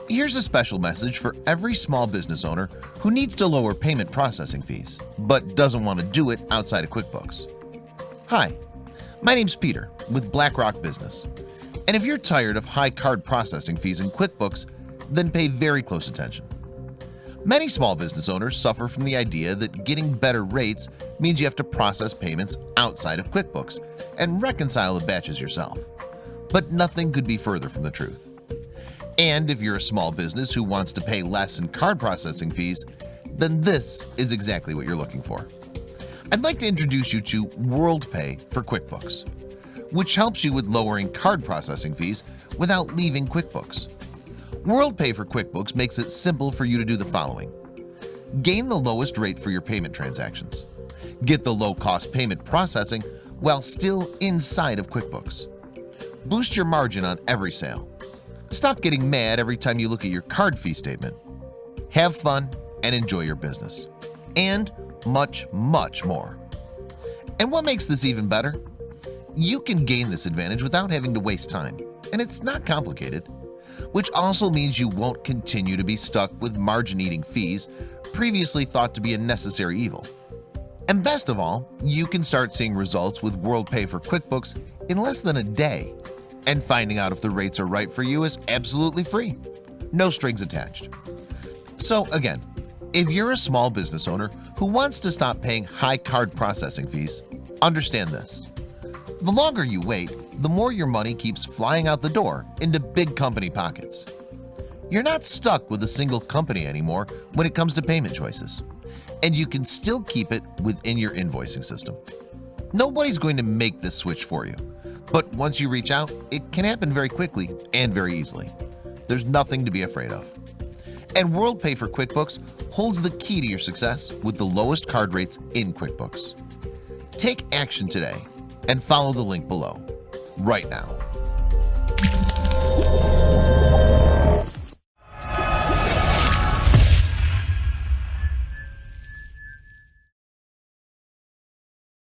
Here's a special message for every small business owner who needs to lower payment processing fees, but doesn't want to do it outside of QuickBooks. Hi, my name's Peter with BlackRock Business. And if you're tired of high card processing fees in QuickBooks, then pay very close attention. Many small business owners suffer from the idea that getting better rates means you have to process payments outside of QuickBooks and reconcile the batches yourself. But nothing could be further from the truth. And if you're a small business who wants to pay less in card processing fees, then this is exactly what you're looking for. I'd like to introduce you to WorldPay for QuickBooks, which helps you with lowering card processing fees without leaving QuickBooks. WorldPay for QuickBooks makes it simple for you to do the following. Gain the lowest rate for your payment transactions. Get the low-cost payment processing while still inside of QuickBooks. Boost your margin on every sale. Stop getting mad every time you look at your card fee statement. Have fun and enjoy your business. And much, much more. And what makes this even better? You can gain this advantage without having to waste time, and it's not complicated, which also means you won't continue to be stuck with margin-eating fees previously thought to be a necessary evil. And best of all, you can start seeing results with WorldPay for QuickBooks in less than a day. And finding out if the rates are right for you is absolutely free. No strings attached. So again, if you're a small business owner who wants to stop paying high card processing fees, understand this. The longer you wait, the more your money keeps flying out the door into big company pockets. You're not stuck with a single company anymore when it comes to payment choices, and you can still keep it within your invoicing system. Nobody's going to make this switch for you. But once you reach out, it can happen very quickly and very easily. There's nothing to be afraid of. And WorldPay for QuickBooks holds the key to your success with the lowest card rates in QuickBooks. Take action today and follow the link below, right now.